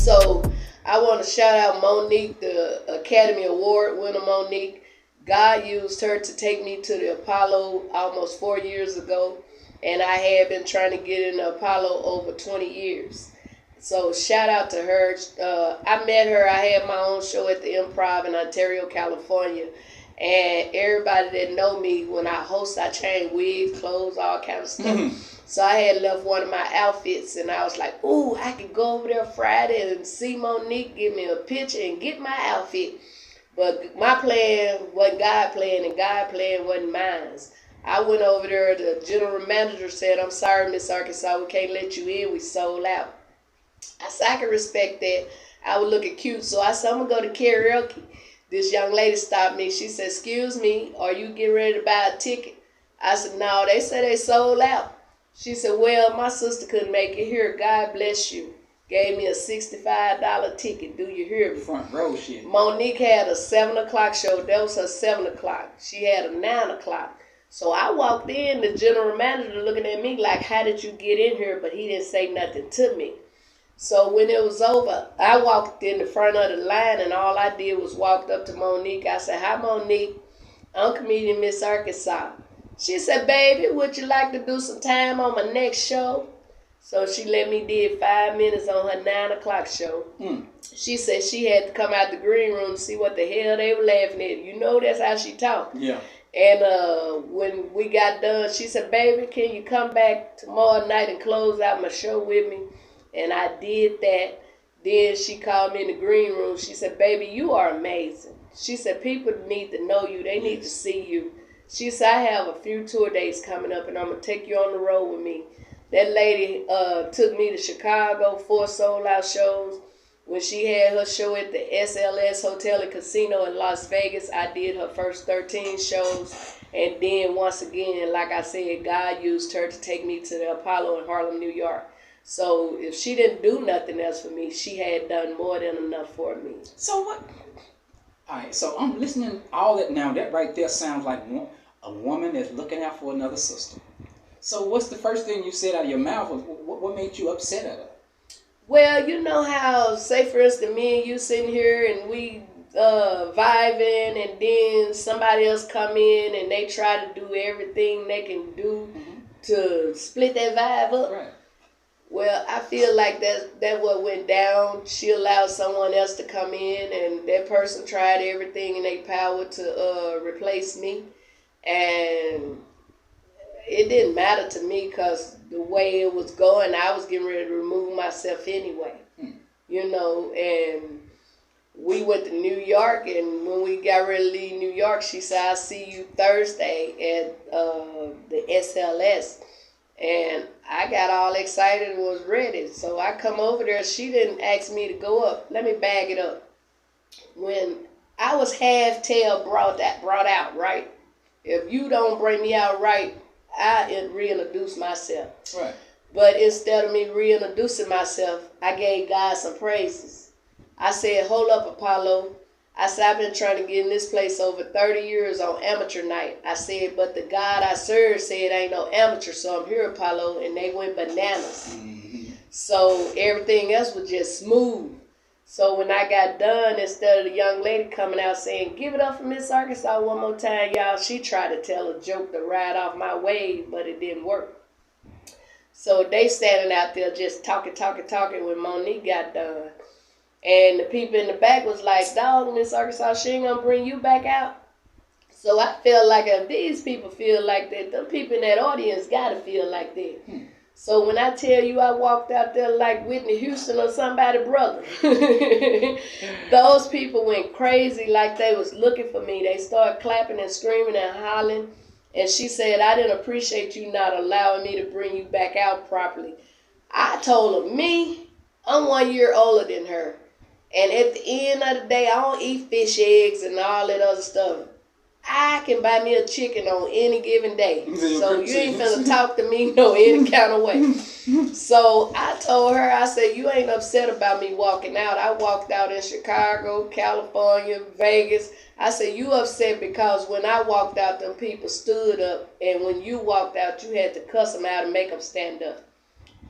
So I want to shout out Monique, the Academy Award winner Monique. God used her to take me to the Apollo almost 4 years ago, and I had been trying to get in the Apollo over 20 years. So shout out to her. I met her. I had my own show at the Improv in Ontario, California. And everybody that know me, when I host, I change wigs, clothes, all kind of stuff. So I had left one of my outfits, and I was like, ooh, I could go over there Friday and see Monique, give me a picture, and get my outfit. But my plan wasn't God plan, and God plan wasn't mine. I went over there, the general manager said, I'm sorry, Ms. Arkansas, we can't let you in, we sold out. I said, I can respect that. I was looking cute, so I said, I'm going to go to karaoke. This young lady stopped me. She said, excuse me, are you getting ready to buy a ticket? I said, no, they said they sold out. She said, well, my sister couldn't make it here. God bless you. Gave me a $65 ticket. Do you hear me? Front row shit. Monique had a 7 o'clock show. That was her 7 o'clock. She had a 9 o'clock. So I walked in, the general manager looking at me like, how did you get in here? But he didn't say nothing to me. So when it was over, I walked in the front of the line, and all I did was walked up to Monique. I said, hi, Monique. I'm comedian Ms.Arkansas. She said, baby, would you like to do some time on my next show? So she let me did 5 minutes on her 9 o'clock show. She said she had to come out the green room to see what the hell they were laughing at. You know that's how she talked. Yeah. And when we got done, she said, baby, can you come back tomorrow night and close out my show with me? And I did that. Then she called me in the green room. She said, baby, you are amazing. She said, people need to know you. They need to see you. She said, I have a few tour dates coming up, and I'm going to take you on the road with me. That lady took me to Chicago, 4 sold-out shows. When she had her show at the SLS Hotel and Casino in Las Vegas, I did her first 13 shows. And then once again, like I said, God used her to take me to the Apollo in Harlem, New York. So if she didn't do nothing else for me, she had done more than enough for me. So what? All right, so I'm listening all that now. That right there sounds like a woman that's looking out for another sister. So what's the first thing you said out of your mouth? What made you upset at her? Well, you know how, say for instance, me and you sitting here and we vibing, and then somebody else come in and they try to do everything they can do to split that vibe up. Right. Well, I feel like that what went down. She allowed someone else to come in, and that person tried everything in their power to replace me. And it didn't matter to me because the way it was going, I was getting ready to remove myself anyway. You know, and we went to New York, and when we got ready to leave New York, she said, I'll see you Thursday at the SLS. And I got all excited and was ready. So I come over there. She didn't ask me to go up. Let me bag it up. When I was half tail brought out, right? If you don't bring me out right, I reintroduce myself. Right. But instead of me reintroducing myself, I gave God some praises. I said, hold up, Apollo. I said, I've been trying to get in this place over 30 years on amateur night. I said, but the God I serve said ain't no amateur, so I'm here, Apollo. And they went bananas. So everything else was just smooth. So when I got done, instead of the young lady coming out saying, give it up for Ms. Arkansas one more time, y'all, she tried to tell a joke to ride off my wave, but it didn't work. So they standing out there just talking when Monique got done. And the people in the back was like, dog, Ms. Arkansas, she ain't gonna bring you back out. So I feel like if these people feel like that, the people in that audience gotta feel like that. So when I tell you I walked out there like Whitney Houston or somebody brother, those people went crazy like they was looking for me. They started clapping and screaming and hollering. And she said, I didn't appreciate you not allowing me to bring you back out properly. I told her, me, I'm 1 year older than her. And at the end of the day, I don't eat fish eggs and all that other stuff. I can buy me a chicken on any given day. So you ain't finna talk to me no any kind of way. So I told her, I said, you ain't upset about me walking out. I walked out in Chicago, California, Vegas. I said, you upset because when I walked out, them people stood up. And when you walked out, you had to cuss them out and make them stand up.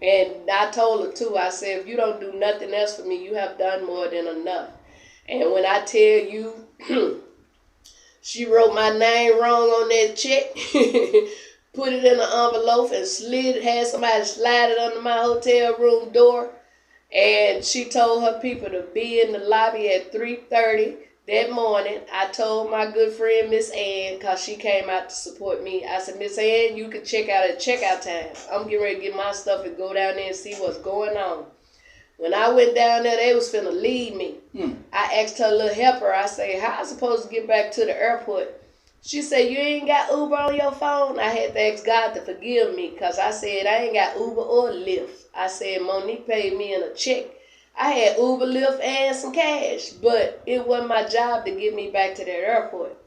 And I told her too, I said, if you don't do nothing else for me, you have done more than enough. And when I tell you, she wrote my name wrong on that check, put it in an envelope and had somebody slide it under my hotel room door. And she told her people to be in the lobby at 3:30 that morning. I told my good friend Miss Ann, because she came out to support me. I said, Miss Ann, you can check out at checkout time. I'm getting ready to get my stuff and go down there and see what's going on. When I went down there, they was finna leave me. I asked her little helper, I say, how I supposed to get back to the airport? She said, you ain't got Uber on your phone? I had to ask God to forgive me, because I said I ain't got Uber or Lyft. I said Monique paid me in a check. I had Uber, Lyft, and some cash, but it wasn't my job to get me back to that airport.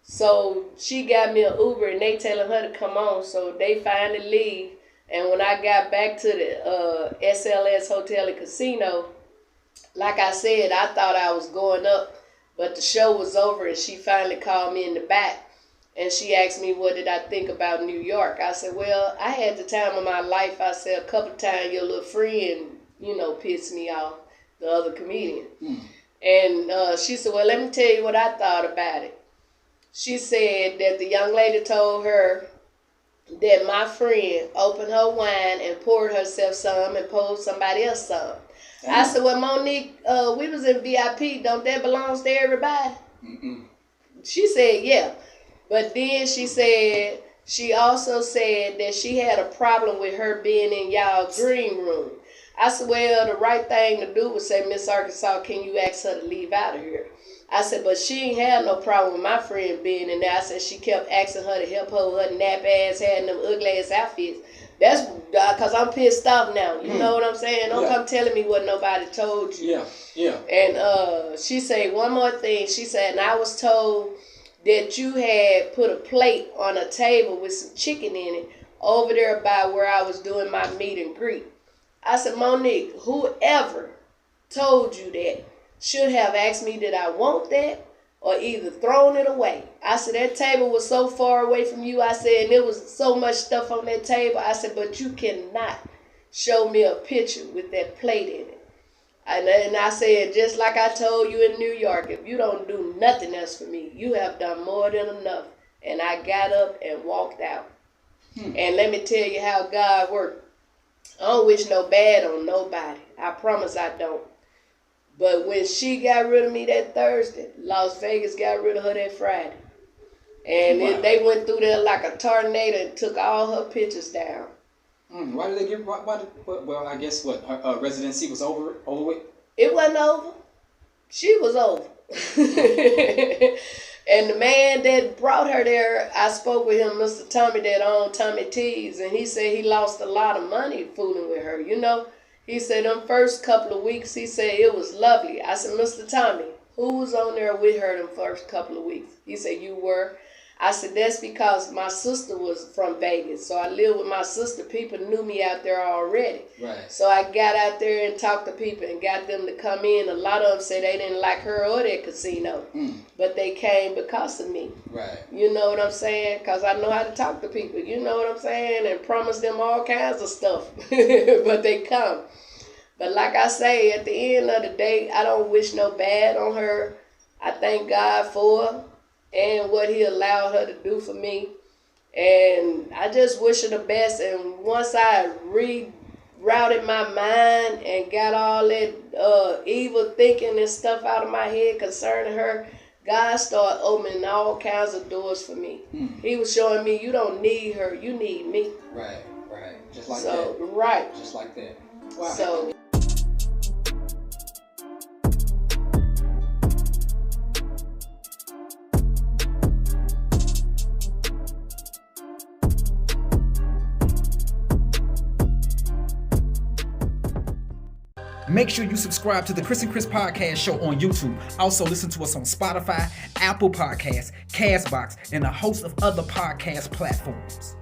So she got me an Uber, and they telling her to come on, so they finally leave. And when I got back to the SLS Hotel and Casino, like I said, I thought I was going up, but the show was over, and she finally called me in the back, and she asked me what did I think about New York. I said, well, I had the time of my life. I said, a couple times your little friend, pissed me off, the other comedian. And she said, well, let me tell you what I thought about it. She said that the young lady told her that my friend opened her wine and poured herself some and poured somebody else some. I said, well, Monique, we was in VIP. Don't that belong to everybody? She said, yeah. But then she also said that she had a problem with her being in y'all green room. I said, well, the right thing to do was say, Ms.Arkansaa, can you ask her to leave out of here? I said, but she ain't had no problem with my friend being in there. I said, she kept asking her to help her with her nap ass, had them ugly ass outfits. That's because I'm pissed off now. You know what I'm saying? Don't come telling me what nobody told you. Yeah. And she said one more thing. She said, and I was told that you had put a plate on a table with some chicken in it over there by where I was doing my meet and greet. I said, Monique, whoever told you that should have asked me did I want that or either thrown it away. I said, that table was so far away from you. I said, and there was so much stuff on that table. I said, but you cannot show me a picture with that plate in it. And I said, just like I told you in New York, if you don't do nothing else for me, you have done more than enough. And I got up and walked out. And let me tell you how God worked. I don't wish no bad on nobody. I promise I don't. But when she got rid of me that Thursday, Las Vegas got rid of her that Friday. And they went through there like a tornado and took all her pictures down. Why did they give? Well, I guess her residency was over with. It wasn't over. She was over. And the man that brought her there, I spoke with him, Mr. Tommy, that owned Tommy T's, and he said he lost a lot of money fooling with her. He said them first couple of weeks, he said it was lovely. I said, Mr. Tommy, who was on there with her them first couple of weeks? He said, you were. I said, that's because my sister was from Vegas. So I lived with my sister. People knew me out there already. Right. So I got out there and talked to people and got them to come in. A lot of them said they didn't like her or that casino. But they came because of me. Right. You know what I'm saying? Because I know how to talk to people. You know what I'm saying? And promise them all kinds of stuff. But they come. But like I say, at the end of the day, I don't wish no bad on her. I thank God for her and what he allowed her to do for me. And I just wish her the best. And once I rerouted my mind and got all that evil thinking and stuff out of my head concerning her, God started opening all kinds of doors for me. He was showing me, you don't need her, you need me. Right. Just like that. Right. Just like that. Wow. So make sure you subscribe to the Chris and Chris Podcast Show on YouTube. Also listen to us on Spotify, Apple Podcasts, Castbox, and a host of other podcast platforms.